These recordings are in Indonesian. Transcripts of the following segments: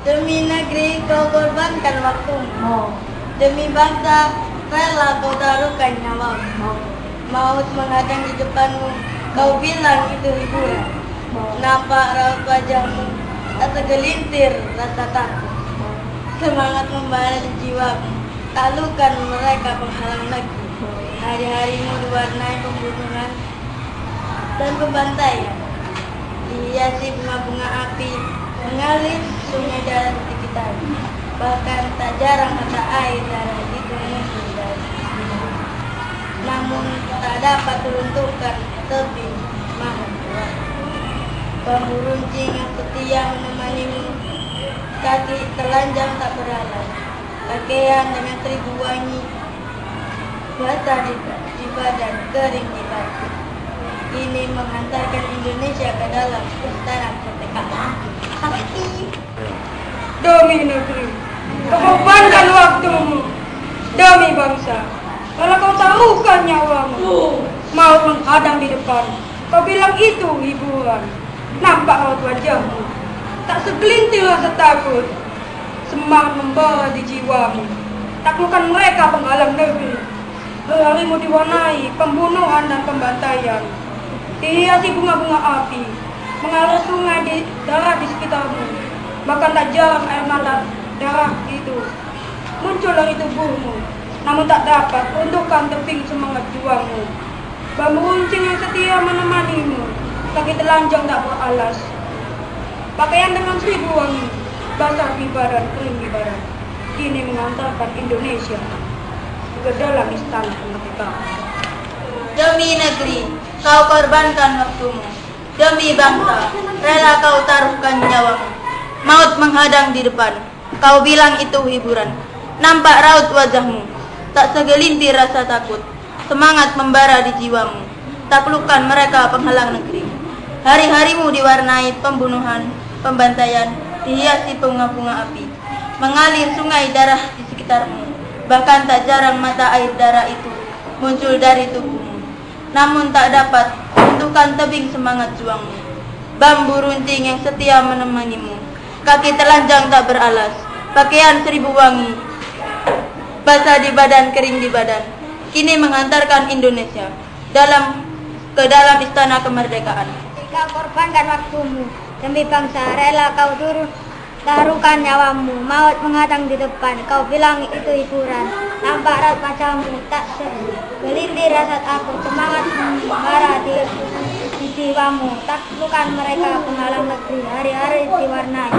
Demi negeri kau korbankan waktumu, demi bangsa rela kau taruhkan nyawamu. Maut menghadang di depanmu, kau bilang itu hiburan. Nampak raut wajahmu, tak segelintir rasa takut. Semangat membara di jiwamu, taklukan mereka penghalang negeri. Hari-harimu diwarnai pembunuhan dan pembantaian. Dihiasi bunga-bunga api, mengalir sungai darah di sekitarmu. Bahkan tak jarang mata air darah itu muncul dari sisimu. Namun tak dapat teruntukkan tepi maha tua. Bambu runcing yang setia menemanimu, kaki telanjang tak beralas, pakaian dengan 1000 wangi, basah di badan, kering di batu. Ini menghantarkan Indonesia ke dalam istana kemerdekaan. Demi negeri, kau korbankan waktumu. Demi bangsa, kalau kau taruhkan nyawamu. Mau menghadang di depan, kau bilang itu hiburan. Nampak raut wajahmu, tak segelintir rasa takut. Semangat membara di jiwamu, taklukkan mereka penghalang negeri. Hari-harimu diwarnai pembunuhan dan pembantaian. Dihiasi bunga-bunga api, mengalir sungai darah di sekitarmu. Bahkan tak jarang air mata darah itu muncul dari tubuhmu. Namun tak dapat untukkan teping semangat juangmu. Bambu runcing yang setia menemanimu, kaki telanjang tak beralas, pakaian dengan 1000 wangi, basah di badan, kering di badan. Kini mengantarkan Indonesia ke dalam istana kemerdekaan. Demi negeri, kau korbankan waktumu. Demi bangsa, rela kau taruhkan nyawamu. Maut menghadang di depan, kau bilang itu hiburan. Nampak raut wajahmu, tak segelintir rasa takut. Semangat membara di jiwamu, taklukkan mereka penghalang negeri. Hari-harimu diwarnai pembunuhan, pembantaian, dihiasi bunga-bunga api, mengalir sungai darah di sekitarmu. Bahkan tak jarang mata air darah itu muncul dari tubuhmu. Namun tak dapat untukkan tebing semangat juangmu. Bambu runcing yang setia menemanimu, kaki telanjang tak beralas, pakaian 1000 wangi, basah di badan, kering di badan. Kini menghantarkan Indonesia ke dalam istana kemerdekaan. Kau korbankan waktumu, demi bangsa rela kau taruhkan nyawamu. Maut menghadang di depan, kau bilang itu hiburan. Nampak raut wajahmu, tak segelintir rasa takut. Semangat membara di jiwamu, taklukkan mereka penghalang negeri. Hari-hari diwarnai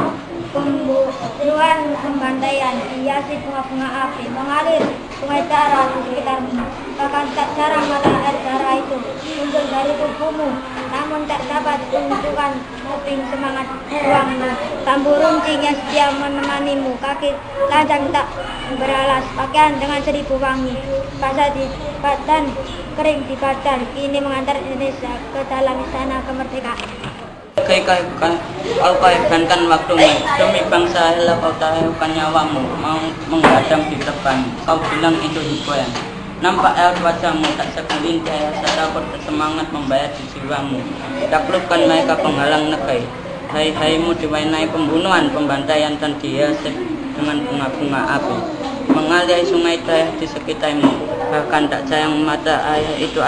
pembunuhan, pembantaian, dihiasi bunga-bunga api, mengalir sungai darah di sekitarmu. Bahkan tak jarang mata air darah itu muncul dari tubuhmu. Namun tak dapat untukkan teping semangat juangmu. Bambu runcing yang setia menemanimu, kaki telanjang tak beralas, pakaian dengan 1000 wangi, basah di badan, kering di badan. Kini mengantar Indonesia ke dalam istana kemerdekaan. Kau korbankan waktumu, demi bangsa rela kau taruhkan nyawamu. Mau menghadang di depan, kau bilang itu hiburan. Nampak air wajahmu, tak segelintir rasa takut. Semangat membayar di jiwamu, taklukkan mereka penghalang negeri. Hari-harimu diwarnai pembunuhan, pembantaian, dan dihiasi dengan bunga-bunga api, mengalir sungai darah di sekitarmu. Bahkan tak jarang mata air itu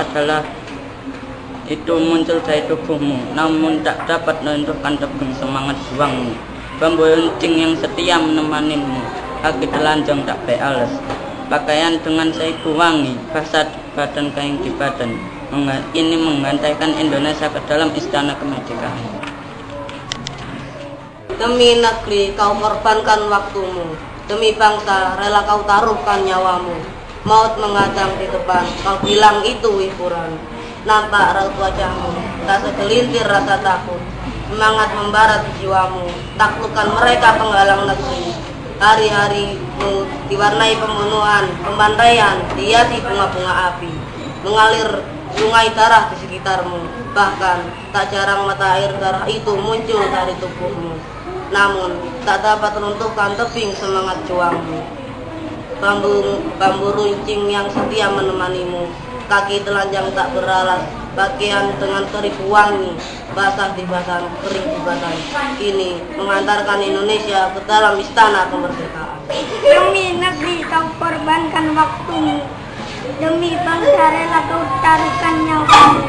muncul dari tubuhmu. Namun tak dapat menentukan tebing semangat juangmu. Bambu runcing yang setia menemanimu, kaki telanjang tak beralas, pakaian dengan 1000 wangi, basah badan, kering di badan. Ini menghantarkan Indonesia ke dalam istana kemerdekaan. Demi negeri, kau korbankan waktumu. Demi bangsa, rela kau taruhkan nyawamu. Maut menghadang di depan, kau bilang itu hiburan. Nampak raut wajahmu, tak segelintir rasa takut. Semangat membara di jiwamu, taklukkan mereka penghalang negeri. Hari-harimu diwarnai pembunuhan, pembantaian, dihiasi bunga-bunga api, mengalir sungai darah di sekitarmu. Bahkan tak jarang mata air darah itu muncul dari tubuhmu. Namun tak dapat menentukan tebing semangat juangmu. Bambu runcing yang setia menemanimu, kaki telanjang tak beralas, pakaian dengan 1000 wangi, basah di basah, kering di basah. Ini mengantarkan Indonesia ke dalam istana kemerdekaan. Demi negeri kau korbankan waktumu, demi bangsa rela kau taruhkan nyawamu.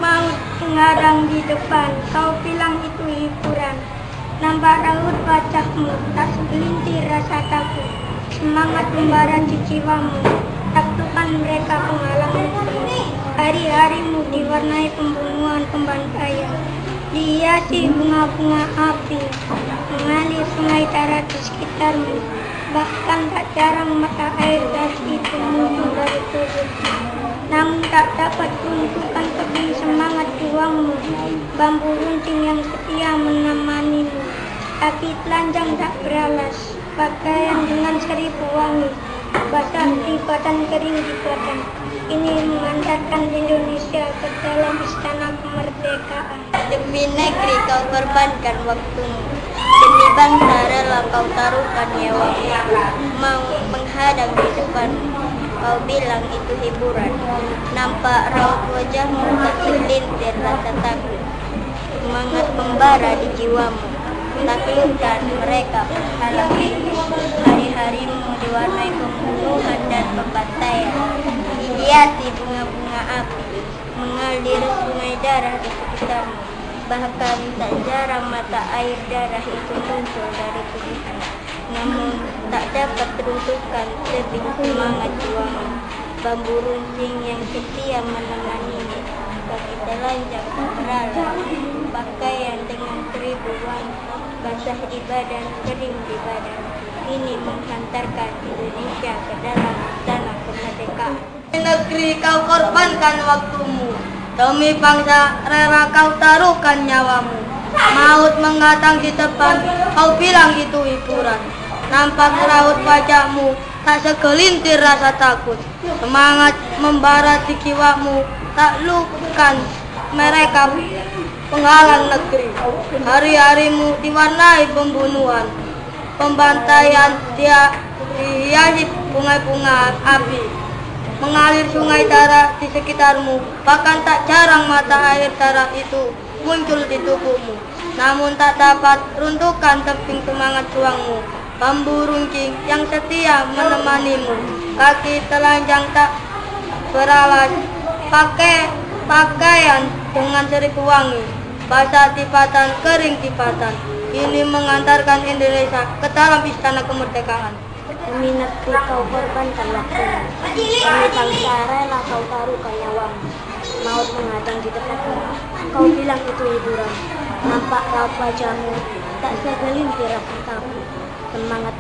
Maut menghadang di depan, kau bilang itu hiburan. Nampak raut wajahmu, tak segelintir rasa takut. Semangat membara di jiwamu, taklukan mereka penghalang negeri. Hari-harimu diwarnai pembunuhan, pembantaian, dihiasi bunga-bunga api, mengalir sungai darah di sekitarmu. Bahkan tak jarang mata air dari itu muncul dari tubuhmu. Namun tak dapat runtuhkan tebing semangat juangmu. Bambu runcing yang setia menemanimu. Kaki telanjang tak beralas, pakaian dengan 1000 wangi, basah di badan, kering di badan. Ini mengantarkan Indonesia ke dalam istana kemerdekaan. Demi negeri kau korbankan waktumu, demi bangsa rela kau taruhkan nyawamu. Mau menghadang di depan, kau bilang itu hiburan. Nampak raut wajahmu tak segelintir rasa takut. Semangat membara di jiwamu, taklukkan mereka penghalang negeri. Hari-harimu diwarnai pembunuhan dan pembantaian, dihiasi bunga-bunga api, mengalir sungai darah di sekitarmu. Bahkan tak jarang mata air darah itu muncul dari tubuhmu. Namun tak dapat teruntukkan tebing semangat juangmu. Bambu runcing yang setia menemanimu, kaki telanjang beralas, pakaian dengan 1000 wangi, basah di badan, kering di badan. Ini menghantarkan Indonesia ke dalam istana kemerdekaan. Negeri kau korbankan waktumu, demi bangsa rela kau taruhkan nyawamu. Maut mengatang di depan, kau bilang itu hiburan. Nampak raut wajahmu, tak segelintir rasa takut. Semangat membara di jiwamu, taklukkan mereka penghalang negeri. Hari-harimu diwarnai pembunuhan, pembantaian, dihiasi bunga-bunga api, mengalir sungai darah di sekitarmu. Bahkan tak jarang mata air darah itu muncul di tubuhmu. Namun tak dapat runtuhkan tebing semangat juangmu. Bambu runcing yang setia menemanimu, kaki telanjang tak beralas, pakaian dengan 1000 wangi, basah di badan, kering di badan. Ini mengantarkan Indonesia ke dalam istana kemerdekaan. Demi negeri kau korbankan waktumu, demi bangsa rela kau taruhkan nyawamu. Maut menghadang di depanmu, kau bilang itu hiburan. Nampak raut wajahmu, tak segelintir rasa takut. Semangat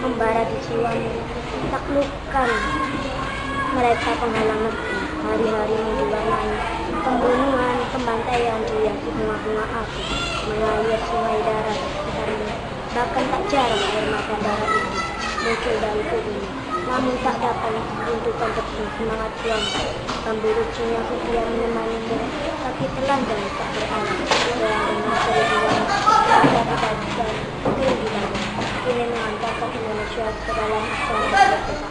membara di jiwamu, taklukkan mereka penghalang negeri. Hari-harimu diwarnai pembunuhan, pembantaian, dihiasi bunga-bunga api, mengalir sungai darah di sekitarmu. Bahkan tak jarang air mata darah itu muncul dari tubuhmu. Namun tak dapat runtuhkan tebing semangat juangmu. Bambu runcing yang setia menemanimu, kaki telanjang tak beralas, dengan 1000 wangi, basah di badan, kering di badan. Ini mengantarkan Indonesia ke dalam istana kemerdekaan.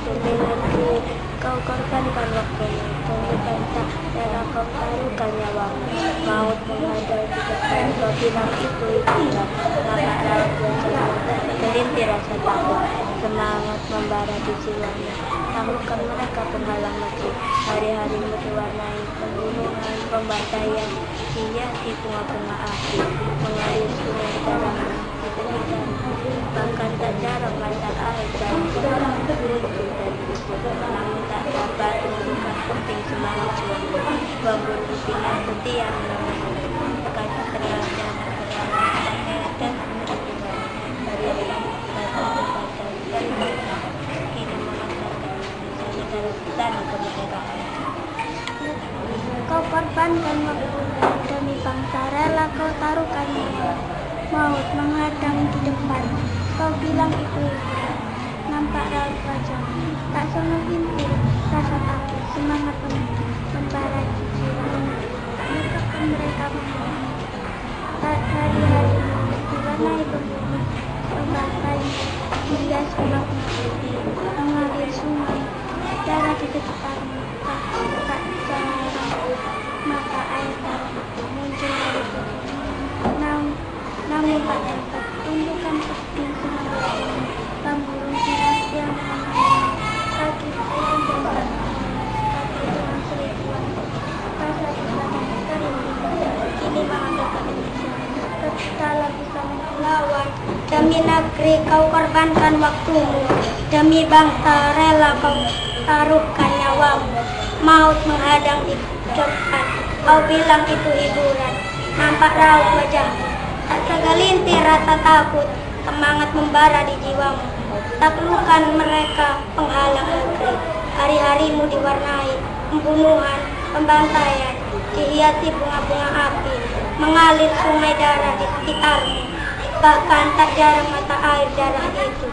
Demi negeri kau korbankan waktumu, demi bangsa rela kau taruhkan nyawamu. Maut menghadang di depan, kau bilang itu hiburan. Nampak raut wajahmu, segelintir rasa takut. Semangat membara di jiwamu, taklukkan mereka penghalang negeri. Hari-harimu diwarnai pembunuhan, pembantaian, dihiasi bunga-bunga api, mengalir sungai darahmu di sekitarmu. Bahkan tak jarang mata air dan muncul dari tubuhmu. Namun tak dapat menunjukkan tebing semangat juangmu. Bambu runcing yang setia menemanimu, kaki telanjang beralas, pakaian dan kau korbankan waktu demi bangsa rela kau taruhkan nyawa. Maut menghadang di depan, kau bilang itu hiburan. Nampak raut wajahmu, tak segelintir rasa takut. Semangat membara di jiwamu, taklukkan mereka penghalang. Hari-harimu diwarnai pembunuhan, pembantaian, dihiasi bunga-bunga, mengalir sungai darah di sekitarmu. Tak jarang mata air darah itu muncul dari tubuhmu. Namun tak dapat tunjukkan bukti semangat ini. Bambu runcing yang menemani kaki telanjang dan kaki dengan seribuan rasa di badan kering di badan. Kini mengatakan Indonesia tetaplah bisa melawan. Demi negeri kau korbankan waktumu, demi bangsa rela kau taruhkan nyawamu. Maut menghadang di depan, kau bilang itu hiburan. Nampak raut wajahmu, tak segelintir rasa takut, semangat membara di jiwamu. Taklukkan mereka penghalang negeri. Hari-harimu diwarnai pembunuhan, pembantaian, dihiasi bunga-bunga api, mengalir sungai darah di sekitarmu. Bahkan tak jarang mata air darah itu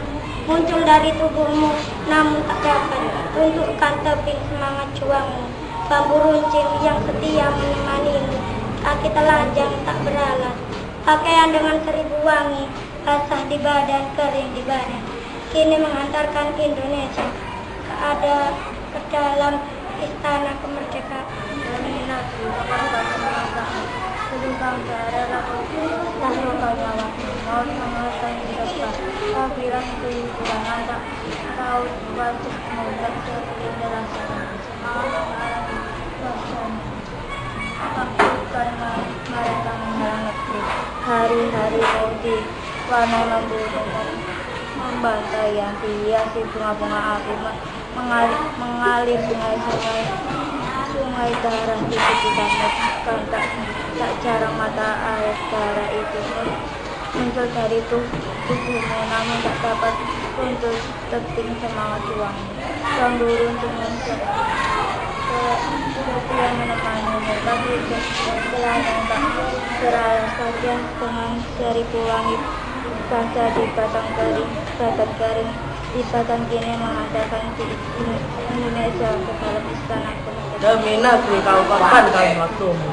muncul dari tubuhmu, namun tak dapat runtuhkan tebing semangat juangmu. Bambu runcing yang setia menemanimu, kaki telanjang tak beralas, pakaian dengan seribu wangi, basah di badan, kering di badan. Kini menghantarkan Indonesia ke dalam istana kemerdekaan. Sebelum bangsa rela taruhkan nyawamu, maut menghadang di depan. Kau bilang itu hiburan, anda raut wajahmu tak segelintir rasa takut. Semangat mengalami suasana, taklukkan mereka menghalang negeri. Hari-hari mau diwarnai membunuh, membantai yang dihiasi bunga-bunga api, mengalir sungai darah di sekitarmu. Kan tak jarang mata air darah itu muncul dari tubuhmu, namun tak dapat untuk tebing semangat juangmu. Bambu runcing yang setia menemanimu, kaki telanjang tak beralas, pakaian dengan seribu wangi, basah di batang kering, badan kering di batang. Kini mengadakan Indonesia ke dalam istana kemerdekaan. Demi negeri kau korbankan waktumu,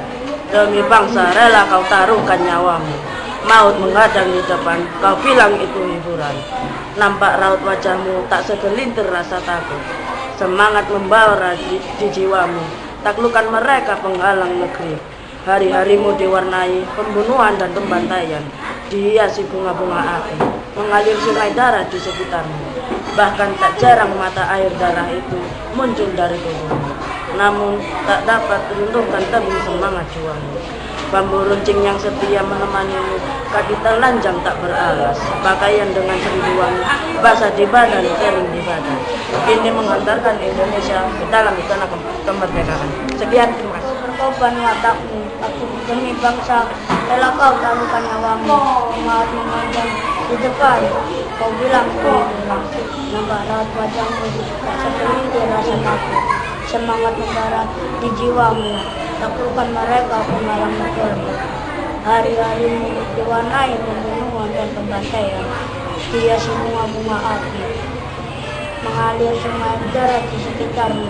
demi bangsa rela kau taruhkan nyawamu. Maut menghadang di depan, kau bilang itu hiburan. Nampak raut wajahmu, tak segelintir rasa takut, semangat membara di jiwamu. Taklukkan mereka penghalang negeri. Hari-harimu diwarnai pembunuhan dan pembantaian, dihiasi bunga-bunga api, mengalir sungai darah di sekitarmu. Bahkan tak jarang mata air darah itu muncul dari tubuhmu, namun tak dapat runtuhkan tebing semangat juangmu. Bambu runcing yang setia menemanimu, kaki telanjang tak beralas, pakaian dengan seribu wangi, basah di badan, kering di badan. Ini menghantarkan Indonesia ke dalam istana kemerdekaan. Sekian, terima kasih. Berkorban watakmu, aku demi bangsa, rela kau taruhkan nyawamu. Maut menghadang di depan, kau bilang itu hiburan. Nampak raut wajahmu, tak segelintir rasa takut, semangat membara di jiwamu. Taklukkan mereka penghalang negeri. Hari-harimu diwarnai pembunuhan dan pembantaian, dihiasi bunga-bunga api, mengalir sungai darah di sekitarmu.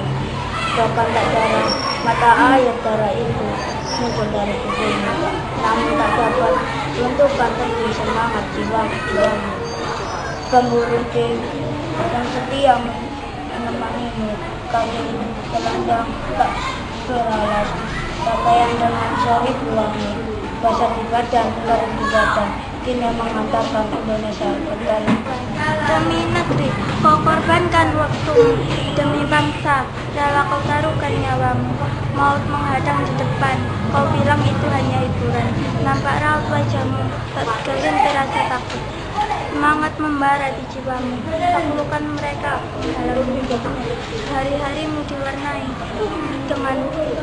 Bahkan tak jarang mata air darah itu muncul dari tubuhmu, namun tak dapat runtuhkan tebing semangat jiwamu. Bambu runcing yang setia menemanimu, kaki telanjang tak beralas, pakaian dengan seribu wangi, basah di badan, kering di badan. Kini menghantarkan Indonesia ke dalam. Demi negeri kau korbankan waktumu, demi bangsa rela kau taruhkan nyawamu. Maut menghadang di depan, kau bilang itu hanya hiburan. Nampak raut wajahmu, tak segelintir rasa takut, semangat membara di jiwamu. Taklukkan mereka dalam hidupmu. Hari-harimu diwarnai dengan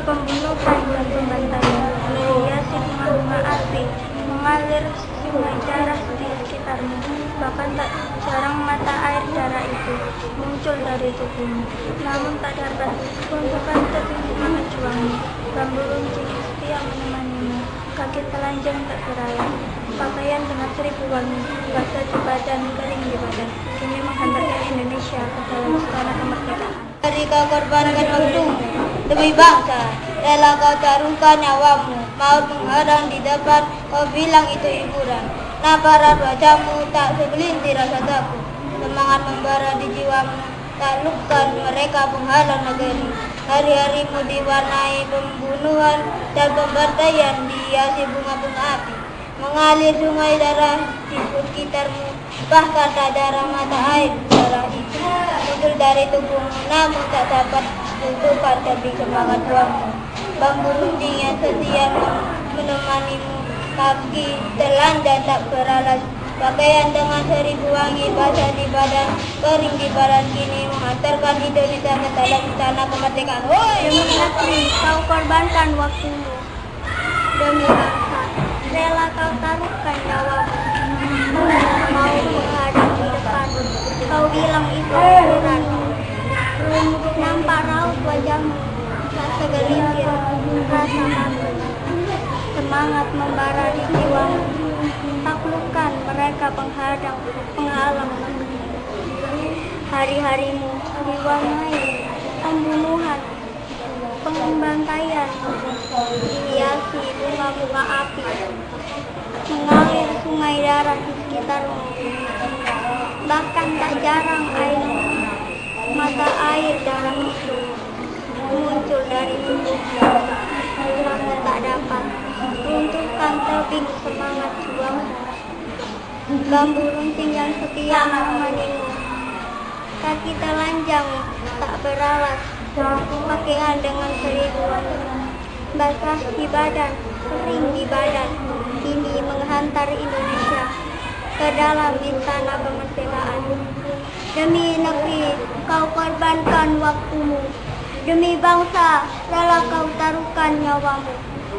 pembunuhan dan pembantaian, dihiasi bunga-bunga api, mengalir sungai darah di sekitarmu. Bahkan tak jarang mata air darah itu muncul dari tubuhmu, namun tak dapat runtuhkan tebing semangat juangmu. Bambu runcing setia menemanimu, kaki telanjang tak beralas, pakaian dengan seribu wangi, basah di badan, kering di badan. Kini menghantarkan Indonesia ke dalam istana kemerdekaan. Hari kau korbankan waktumu, demi bangsa rela kau taruhkan nyawamu. Maut menghadang di depan, kau bilang itu hiburan. Nampak raut wajahmu, tak segelintir rasa takut, semangat membara di jiwamu. Taklukkan mereka penghalang negeri. Hari-harimu diwarnai pembunuhan dan pembantaian, dihiasi bunga-bunga api. Mengalir sungai darah di sekitarmu, bahkan tak darah mata air darah itu muncul dari tubuhmu, namun tak dapat tunjukkan tebing semangat juangmu. Bambu runcing yang setia menemanimu, kaki telanjang tak beralas, pakaian dengan 1000 wangi, basah di badan, kering di badan, kini menghantarkan Indonesia ke dalam istana kemerdekaan. Demi negeri kau korbankan waktumu, demi bangsa rela kau taruhkan nyawamu. Mau menghadap di depan, kau bilang itu ukuran. Nampak raut wajahmu, tak segelintir rasa takut. Semangat membara di jiwamu, taklukkan mereka penghalang negeri. Hari-harimu diwarnai pembunuhan, pembantaian, dihiasi bunga-bunga api. Mengalir sungai darah di sekitarmu, bahkan tak jarang mata air darah itu muncul dari tubuhmu, namun tak dapat runtuhkan tebing semangat juangmu. Bambu runcing yang setia menemanimu, kaki telanjang tak beralas, pakaian dengan 1000 wangi, basah di badan, kering di badan, kini menghantar Indonesia ke dalam istana kemerdekaan. Demi negeri kau korbankan waktumu, demi bangsa rela kau taruhkan nyawamu.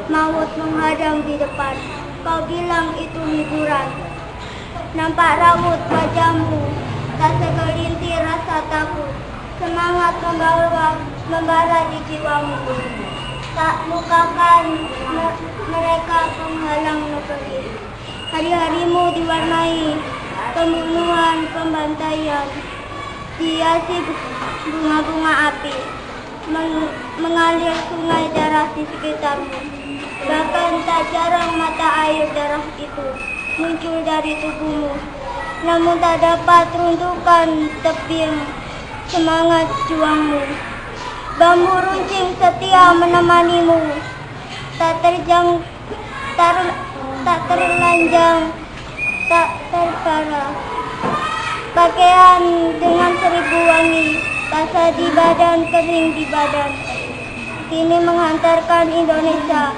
Maut menghadang di depan, kau bilang itu hiburan. Nampak raut wajahmu, tak segelintir rasa takut. Semangat membara di jiwamu, tak lukakan mereka penghalang negeri. Hari-harimu diwarnai pembunuhan, pembantaian, dihiasi bunga-bunga api. Mengalir sungai darah di sekitarmu, bahkan tak jarang mata air darah itu muncul dari tubuhmu, namun tak dapat runtuhkan tebing semangat juangmu. Bambu runcing setia menemanimu, tak terlanjang, tak terbara. Pakaian dengan 1000 wangi, basah di badan, kering di badan, kini menghantarkan Indonesia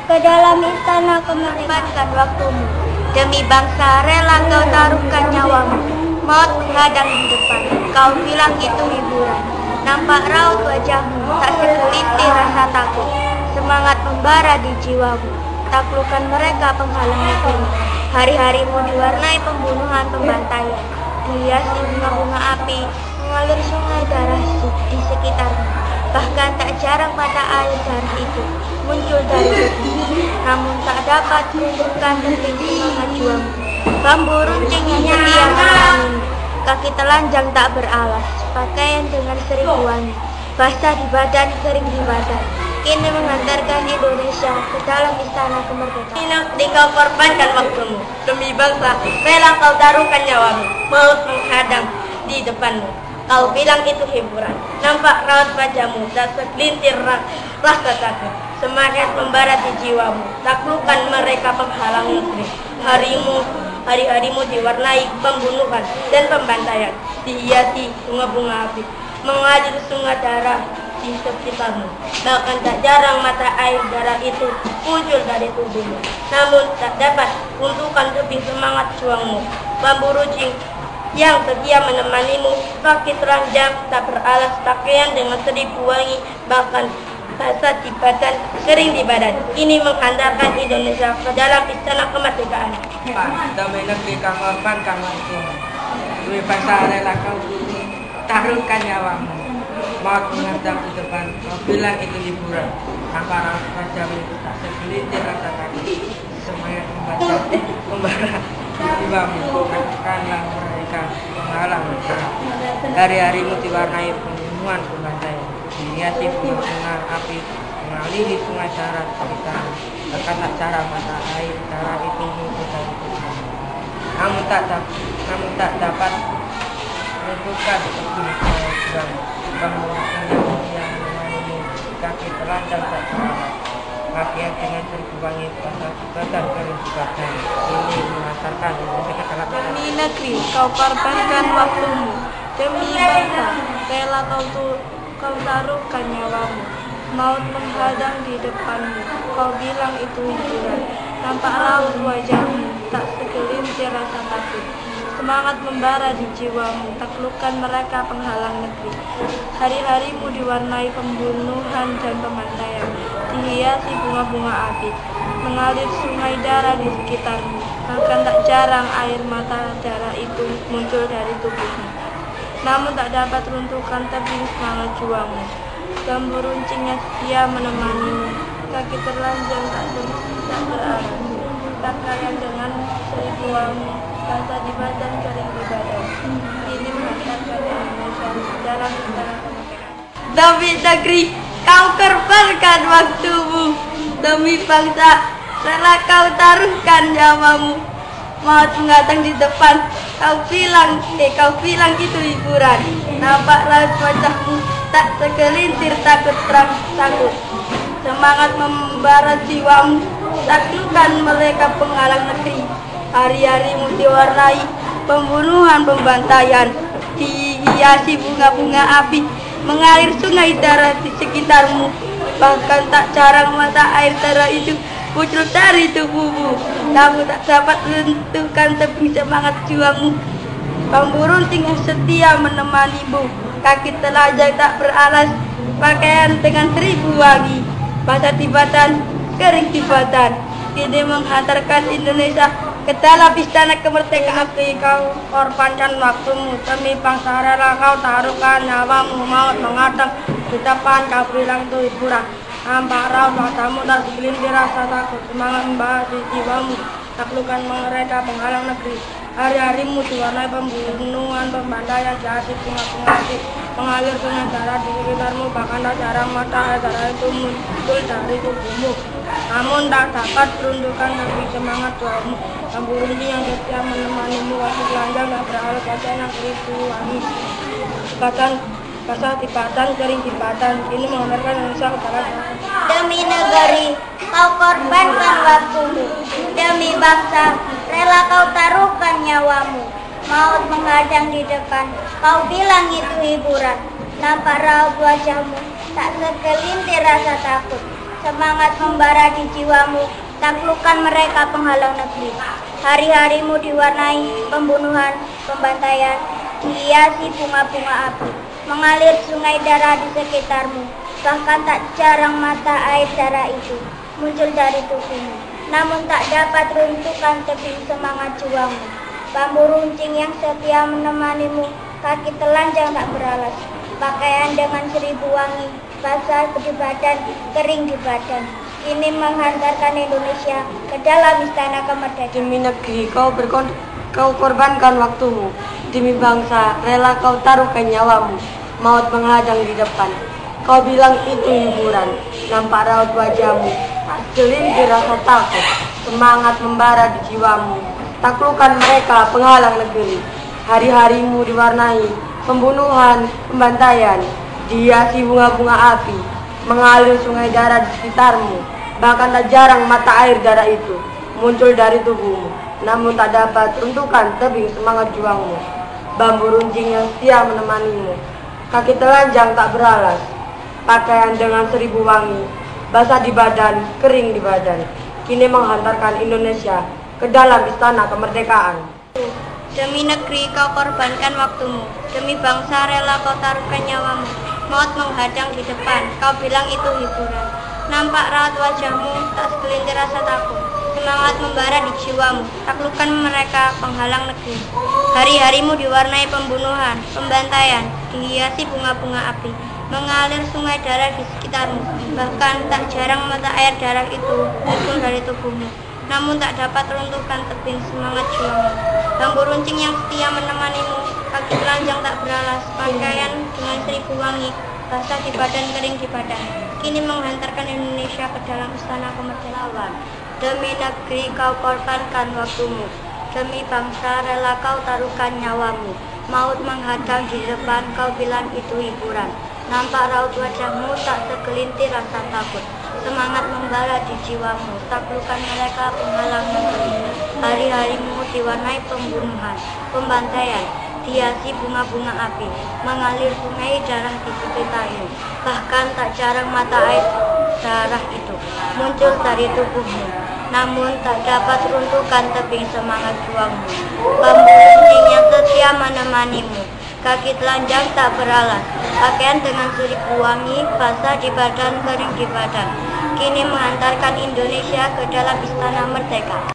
ke dalam istana kemerdekaan. Waktumu, demi bangsa rela kau taruhkan nyawamu. Maut menghadang di depan, kau bilang itu hiburan. Nampak raut wajahmu, tak segelintir rasa takut. Semangat membara di jiwamu, taklukkan mereka penghalang negeri. Hari-harimu diwarnai pembunuhan, pembantaian, dihiasi bunga-bunga api. Mengalir sungai darah di sekitarmu, bahkan tak jarang mata air darah itu muncul dari tubuhmu, namun tak dapat runtuhkan tebing semangat juangmu. Bambu runcing yang setia menemanimu, kaki telanjang tak beralas, pakaian dengan 1000 wangi, basah di badan, kering di badan, kini menghantarkan Indonesia ke dalam istana kemerdekaan. Di kau korbankan waktumu, demi bangsa rela kau taruhkan nyawamu. Maut menghadang di depanmu, kau bilang itu hiburan. Nampak raut wajahmu, tak segelintir rasa takut. Semangat membara di jiwamu, taklukkan mereka penghalang negeri. Hari-harimu diwarnai pembunuhan dan pembantaian, dihiasi bunga-bunga api. Mengalir sungai darah di sekitarmu, bahkan tak jarang mata air darah itu muncul dari tubuhmu, namun tak dapat runtuhkan tebing semangat juangmu. Bambu runcing yang setia menemanimu, kaki telanjang tak beralas, pakaian dengan 1000 wangi, bahkan basah di badan, kering di badan, kini menghantarkan Indonesia ke dalam istana kemerdekaan. Demi negeri kau korbankan waktumu, demi bangsa rela kau taruhkan nyawamu. Maut menghadang di depan, kau bilang itu hiburan. Nampak wajahmu tak segelintir rasa takut. Semangat membara jiwamu, taklukkanlah mereka penghalang negeri. Hari-harimu diwarnai pembunuhan, pembantaian, dihiasi bunga-bunga api. Mengaliri sungai darah sekitar, bahkan tak jarang mata air darah itu muncul dari tubuhmu, namun tak dapat menentukan tebing juang. Bambu yang menemani pakaian dengan seribu wangi, basah badan kering badan. Ini mengantarkan Indonesia ke dalam Demi negeri kau korbankan waktumu, demi bangsa rela kau taruhkan nyawamu. Maut menghadang di depanmu, kau bilang itu hiburan. Nampak raut wajahmu, tak segelintir rasa takut. Semangat membara di jiwamu, taklukkan mereka penghalang negeri. Hari-harimu diwarnai pembunuhan dan pembantaian, dihiasi bunga-bunga api, mengalir sungai darah di sekitarmu. Bahkan tak jarang air mata darah itu muncul dari tubuhmu. Namun tak dapat runtuhkan tebing semangat juangmu. Bambu runcingnya setia menemanimu, kaki terlanjang tak berarah. Pakaian dengan seribu wangi, basah di badan kering di badan. Ini menghantarkan Indonesia dalam istana kemerdekaan. Demi negeri kau korbankan waktumu, demi bangsa rela kau taruhkan nyawamu. Maut mengatang di depan, kau bilang itu hiburan. Nampak raut wajahmu, tak segelintir takut. Semangat membara jiwamu, taklukkan mereka penghalang negeri. Hari-harimu diwarnai pembunuhan, pembantaian, dihiasi bunga-bunga api, mengalir sungai darah di sekitarmu. Bahkan tak jarang mata air darah itu muncul dari tubuhmu. Namun tak dapat menentukan tebing semangat juangmu. Bambu runcing yang setia menemanimu, kaki telanjang tak beralas, pakaian dengan seribu wangi, basah di badan, kering di badan. Kini menghantarkan Indonesia ke dalam istana kemerdekaan. Kau korbankan waktumu, demi bangsa rela kau taruhkan nyawamu. Maut menghadang di depan, kau bilang itu hiburan. Nampak raut wajahmu, tak segelintir rasa takut. Semangat membara di jiwamu, taklukkan mereka penghalang negeri. Hari-harimu diwarnai pembunuhan, pembantaian, dihiasi bunga-bunga api, mengalir sungai darah di sekitarmu. Bahkan tak jarang mata air darah itu muncul dari tubuhmu. Namun tak dapat peruntukan tebing semangat juangmu. Bambu runcing yang setia menemanimu, kaki telanjang tak beralas, pakaian yang seribu wangi, badan basah di badan, kering di badan. Ini menghantarkan Indonesia ke dalam istana. Demi negeri kau korbankan waktumu, demi bangsa rela kau taruhkan nyawamu. Maut menghadang di depan, kau bilang itu hiburan. Nampak raut wajahmu, tak segelintir rasa takut. Semangat membara di jiwamu, taklukkan mereka penghalang negeri. Hari-harimu diwarnai pembunuhan, pembantaian, dihiasi bunga-bunga api, mengalir sungai darah di sekitarmu. Bahkan tak jarang mata air darah itu muncul dari tubuhmu. Namun tak dapat runtuhkan tebing semangat juangmu. Bambu runcing yang setia menemanimu, kaki telanjang tak beralas, pakaian dengan seribu wangi, basah di badan, kering di badan. Ini menghantarkan Indonesia ke dalam istana kemerdekaan. Demi negeri kau korbankan waktumu, demi bangsa rela kau taruhkan nyawamu. Maut menghadang di depan, kau bilang itu hiburan. Nampak raut wajahmu, tak segelintir rasa takut. Semangat membara di jiwamu, taklukkan mereka penghalang negeri. Hari-harimu diwarnai pembunuhan, pembantaian, dihiasi bunga-bunga api, mengalir sungai darah di sekitarmu. Bahkan tak jarang mata air darah itu muncul dari tubuhmu. Namun tak dapat runtuhkan tebing semangat juangmu. Bambu runcing yang setia menemanimu, kaki telanjang tak beralas, pakaian dengan seribu wangi, basah di badan, kering di badan. Kini menghantarkan Indonesia ke dalam istana kemerdekaan. Demi negeri kau korbankan waktumu, demi bangsa rela kau taruhkan nyawamu. Maut menghadang di depan, kau bilang itu hiburan. Nampak raut wajahmu, tak segelintir rasa takut. Semangat membara di jiwamu, taklukkan mereka penghalang negeri. Hari-harimu diwarnai pembunuhan, pembantaian, dihiasi bunga-bunga api, mengalir sungai darah di sekitarmu. Bahkan tak jarang mata air darah itu muncul dari tubuhmu. Namun tak dapat runtuhkan tebing semangat juangmu. Bambu runcing yang setia menemanimu, kaki telanjang tak beralas, pakaian dengan seribu wangi, basah di badan, kering di badan. Kini menghantarkan Indonesia ke dalam istana kemerdekaan. Demi negeri kau korbankan waktumu, demi bangsa rela kau taruhkan nyawamu. Maut menghadang di depan, kau bilang itu hiburan. Nampak raut wajahmu tak segelintir rasa takut. Semangat membara di jiwamu, taklukkan mereka penghalang negeri. Hari-harimu diwarnai pembunuhan, pembantaian, dihiasi bunga-bunga api, mengalir sungai darah di sekitarmu. Bahkan tak jarang mata air darah itu muncul dari tubuhmu, namun tak dapat runtuhkan tebing semangat juangmu. Bambu runcing yang setia menemanimu, kaki telanjang tak beralas, pakaian dengan sirip wangi, basah di badan, kering di badan, kini mengantarkan Indonesia ke dalam istana merdeka.